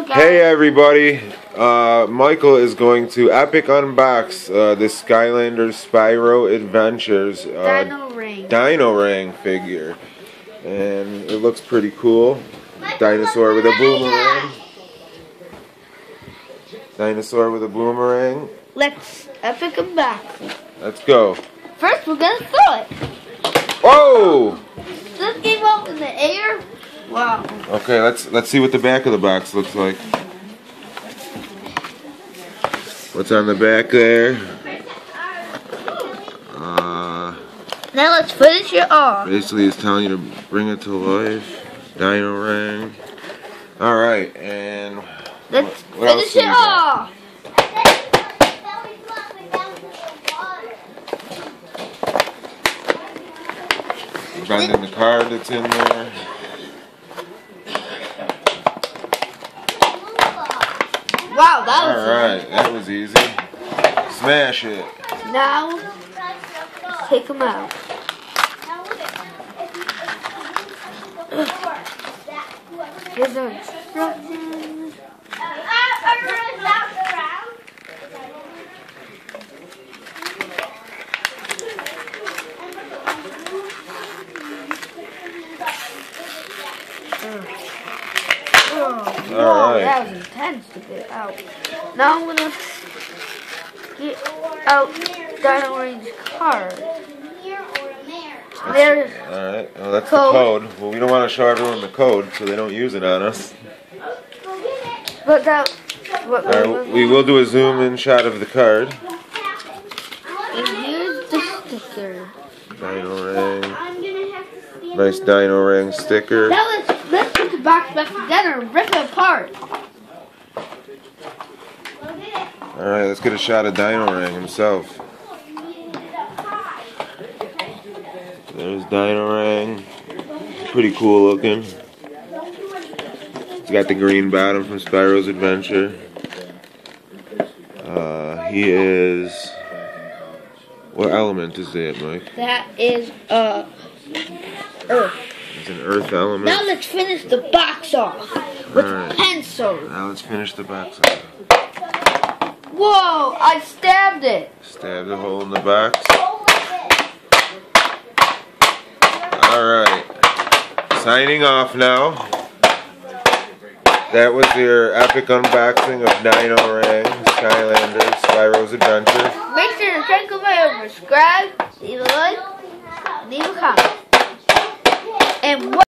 guys? Hey everybody, Michael is going to epic unbox the Skylanders Spyro Adventures dino-rang figure, and it looks pretty cool. Dinosaur with a boomerang. Let's epic unbox. Let's go. First, we're gonna throw it. Whoa! This came up in the air. Wow. Okay, let's see what the back of the box looks like. What's on the back there? Now let's finish it off. Basically, it's telling you to bring it to life. Dino-rang. All right, and let's what else finish it off. Bending the card that's in there. Wow, that was Alright, that was easy. Smash it. Now, take them out. Here's our instructions. Alright. That was intense to get out. Now I'm gonna get out dino-rang's card. There's Alright, well, that's the code. Well, we don't want to show everyone the code so they don't use it on us. But that. Alright, we will do a zoom in shot of the card. And here's the sticker. Dino-rang. Nice dino-rang sticker. Now let's put the box back together and rip it apart. Alright, let's get a shot of Dino-rang himself. There's Dino-rang. Pretty cool looking. He's got the green bottom from Spyro's Adventure. He is... What element is that, Mike? That is Earth. It's an Earth element. Now let's finish the box off with pencil. Now let's finish the box off. Whoa! I stabbed it. Stabbed a hole in the box. Alright. Signing off now. That was your epic unboxing of dino-rang, Skylanders, Spyro's Adventure. Make sure to check them out, subscribe, leave a like, leave a comment. And